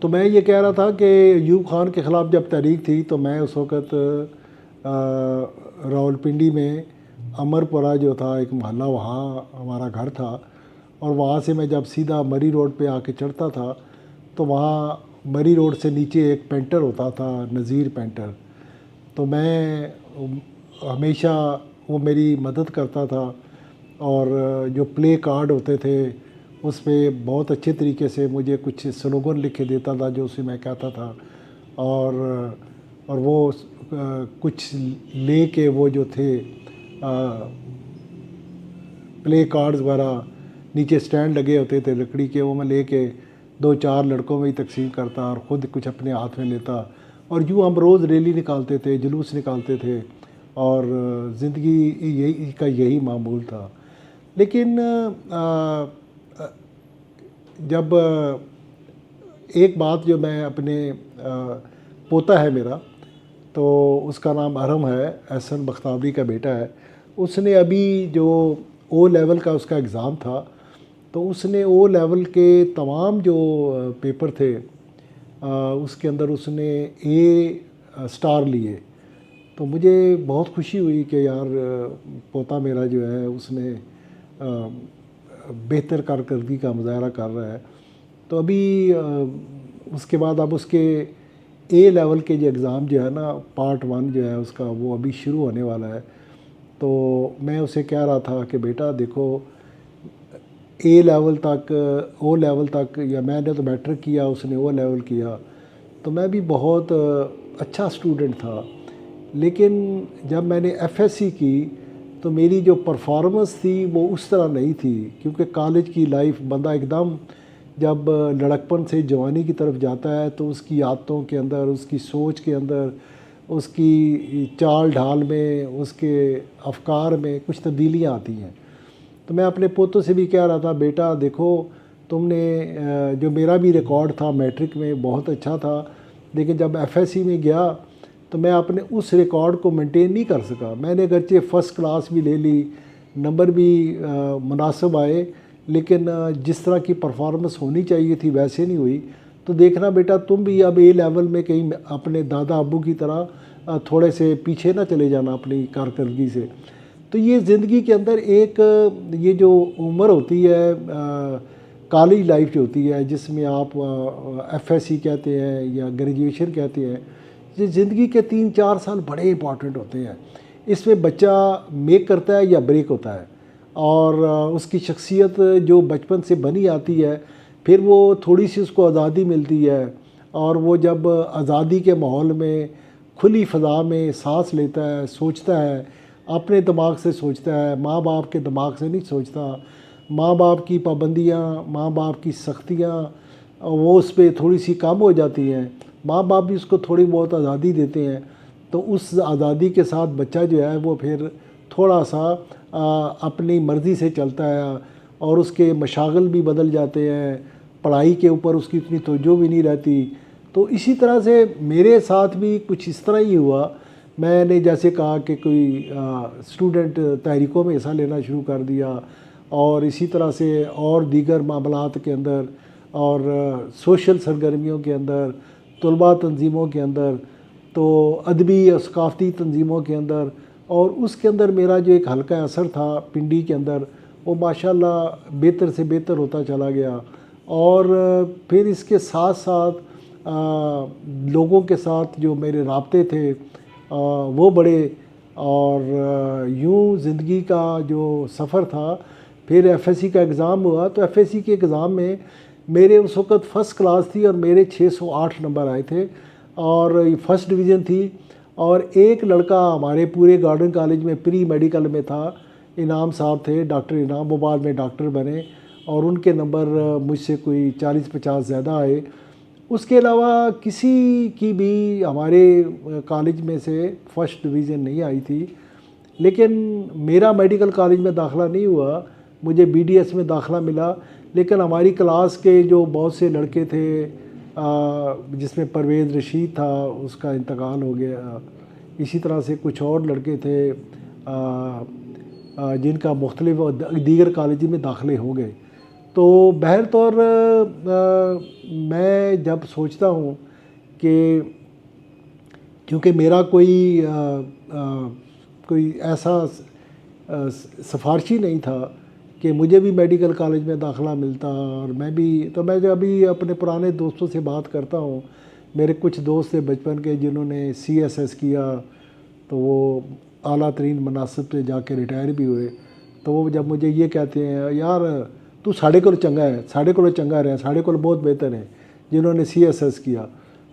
तो मैं ये कह रहा था कि यूब खान के ख़िलाफ़ जब तहरीक थी तो मैं उस वक़्त रावलपिंडी में अमरपुरा जो था एक मोहल्ला, वहाँ हमारा घर था। और वहाँ से मैं जब सीधा मरी रोड पे आके चढ़ता था तो वहाँ मरी रोड से नीचे एक पेंटर होता था, नज़ीर पेंटर। तो मैं हमेशा, वो मेरी मदद करता था और जो प्ले कार्ड होते थे उस पे बहुत अच्छे तरीके से मुझे कुछ स्लोगन लिख के देता था जो उसे मैं कहता था। और वो कुछ ले के वो जो थे प्ले कार्ड्स वगैरह नीचे स्टैंड लगे होते थे लकड़ी के, वो मैं लेके 2-4 लड़कों में ही तकसीम करता और ख़ुद कुछ अपने हाथ में लेता। और यूँ हम रोज़ रैली निकालते थे, जुलूस निकालते थे और ज़िंदगी यही मामूल था। लेकिन जब एक बात जो मैं अपने पोता है मेरा, तो उसका नाम अरहम है, एहसन बख्तावरी का बेटा है। उसने अभी जो ओ लेवल का उसका एग्ज़ाम था, तो उसने ओ लेवल के तमाम जो पेपर थे उसके अंदर उसने ए स्टार लिए। तो मुझे बहुत खुशी हुई कि यार पोता मेरा जो है उसने बेहतर कारकर्दगी का मुज़ाहरा कर रहा है। तो अभी उसके बाद अब उसके ए लेवल के जो एग्ज़ाम जो है ना, पार्ट 1 जो है उसका, वो अभी शुरू होने वाला है। तो मैं उसे कह रहा था कि बेटा देखो, ए लेवल तक, ओ लेवल तक, या मैंने तो मैट्रिक किया, उसने ओ लेवल किया, तो मैं भी बहुत अच्छा स्टूडेंट था। लेकिन जब मैंने एफएससी की तो मेरी जो परफॉर्मेंस थी वो उस तरह नहीं थी, क्योंकि कॉलेज की लाइफ, बंदा एकदम जब लड़कपन से जवानी की तरफ जाता है तो उसकी आदतों के अंदर, उसकी सोच के अंदर, उसकी चाल ढाल में, उसके अफकार में कुछ तब्दीलियाँ आती हैं। तो मैं अपने पोतों से भी कह रहा था, बेटा देखो, तुमने जो मेरा भी रिकॉर्ड था मैट्रिक में बहुत अच्छा था, लेकिन जब एफएससी में गया तो मैं अपने उस रिकॉर्ड को मेंटेन नहीं कर सका। मैंने अगरचे फ़र्स्ट क्लास भी ले ली, नंबर भी मुनासिब आए, लेकिन जिस तरह की परफॉर्मेंस होनी चाहिए थी वैसे नहीं हुई। तो देखना बेटा, तुम भी अब ए लेवल में कहीं अपने दादा अब्बू की तरह थोड़े से पीछे ना चले जाना अपनी कारकर्दगी से। तो ये ज़िंदगी के अंदर एक ये जो उम्र होती है, कॉलेज लाइफ जो होती है, जिसमें आप एफएससी कहते हैं या ग्रेजुएशन कहते हैं, ये ज़िंदगी के 3-4 साल बड़े इंपॉर्टेंट होते हैं। इसमें बच्चा मेक करता है या ब्रेक होता है, और उसकी शख्सियत जो बचपन से बनी आती है, फिर वो थोड़ी सी उसको आज़ादी मिलती है, और वो जब आज़ादी के माहौल में, खुली फ़ज़ा में सांस लेता है, सोचता है, अपने दिमाग से सोचता है, माँ बाप के दिमाग से नहीं सोचता। माँ बाप की पाबंदियाँ, माँ बाप की सख्तियाँ, वो उस पर थोड़ी सी कम हो जाती हैं। माँ बाप भी उसको थोड़ी बहुत आज़ादी देते हैं, तो उस आज़ादी के साथ बच्चा जो है वो फिर थोड़ा सा अपनी मर्ज़ी से चलता है, और उसके मशागल भी बदल जाते हैं, पढ़ाई के ऊपर उसकी इतनी तवज्जो भी नहीं रहती। तो इसी तरह से मेरे साथ भी कुछ इस तरह ही हुआ। मैंने जैसे कहा कि कोई स्टूडेंट तहरीकों में हिस्सा लेना शुरू कर दिया, और इसी तरह से और दीगर मामलात के अंदर, और सोशल सरगर्मियों के अंदर, तलबा तंजीमों के अंदर, तो अदबी और सकाफ़ती तंजीमों के अंदर, और उसके अंदर मेरा जो एक हल्का असर था पिंडी के अंदर, वो माशाल्लाह बेहतर से बेहतर होता चला गया। और फिर इसके साथ साथ लोगों के साथ जो मेरे राब्ते थे वो बड़े, और यूँ ज़िंदगी का जो सफ़र था। फिर एफएससी का एग्ज़ाम हुआ, तो एफएससी के एग्ज़ाम में मेरे उस वक़्त फ़र्स्ट क्लास थी और मेरे 608 नंबर आए थे, और फर्स्ट डिवीज़न थी। और एक लड़का हमारे पूरे गार्डन कॉलेज में प्री मेडिकल में था, इनाम साहब थे, डॉक्टर इनाम, वो बाद में डॉक्टर बने, और उनके नंबर मुझसे कोई 40-50 ज़्यादा आए। उसके अलावा किसी की भी हमारे कॉलेज में से फ़र्स्ट डिवीज़न नहीं आई थी। लेकिन मेरा मेडिकल कॉलेज में दाखिला नहीं हुआ, मुझे बीडीएस में दाखिला मिला। लेकिन हमारी क्लास के जो बहुत से लड़के थे, जिसमें परवेज़ रशीद था, उसका इंतकाल हो गया। इसी तरह से कुछ और लड़के थे जिनका मुख्तलिफ दीगर कॉलेज में दाखिले हो गए। तो बहर तौर मैं जब सोचता हूँ कि क्योंकि मेरा कोई ऐसा सिफारशी नहीं था कि मुझे भी मेडिकल कॉलेज में दाखिला मिलता, और मैं जब अभी अपने पुराने दोस्तों से बात करता हूँ, मेरे कुछ दोस्त थे बचपन के जिन्होंने CSS किया, तो वो आला तरीन मनासिब पे जाके रिटायर भी हुए। तो वो जब मुझे ये कहते हैं, यार तू साढ़े को चंगा है, साढ़े को चंगा रहा, साढ़े को बहुत बेहतर है जिन्होंने CSS किया।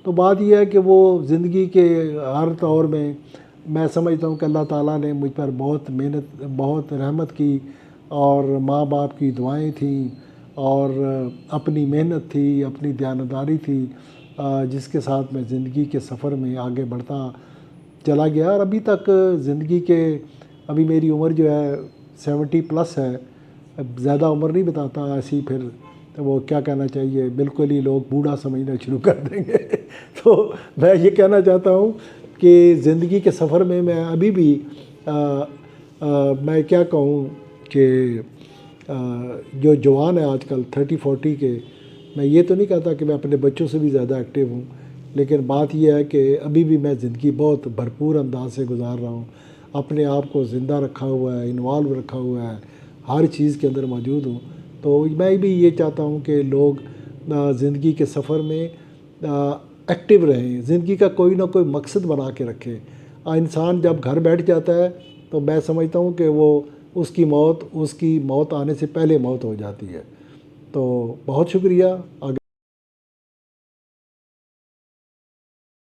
तो बात यह है कि वो ज़िंदगी के हर दौर में मैं समझता हूँ कि अल्लाह ताला ने मुझ पर बहुत मेहनत, बहुत रहमत की, और माँ बाप की दुआएं थी, और अपनी मेहनत थी, अपनी दयानतदारी थी, जिसके साथ मैं ज़िंदगी के सफ़र में आगे बढ़ता चला गया। और अभी तक ज़िंदगी के, अभी मेरी उम्र जो है 70+ है। अब ज़्यादा उम्र नहीं बताता ऐसी, फिर तो वो क्या कहना चाहिए, बिल्कुल ही लोग बूढ़ा समझना शुरू कर देंगे। तो मैं ये कहना चाहता हूँ कि ज़िंदगी के सफ़र में मैं अभी भी मैं क्या कहूँ कि जो जवान है आजकल 30-40 के, मैं ये तो नहीं कहता कि मैं अपने बच्चों से भी ज़्यादा एक्टिव हूँ, लेकिन बात यह है कि अभी भी मैं ज़िंदगी बहुत भरपूर अंदाज से गुजार रहा हूँ, अपने आप को ज़िंदा रखा हुआ है, इन्वॉल्व रखा हुआ है, हर चीज़ के अंदर मौजूद हूँ। तो मैं भी ये चाहता हूँ कि लोग ज़िंदगी के सफ़र में एक्टिव रहें, ज़िंदगी का कोई ना कोई मकसद बना के रखें। इंसान जब घर बैठ जाता है तो मैं समझता हूँ कि वो उसकी मौत आने से पहले मौत हो जाती है। तो बहुत शुक्रिया। आगे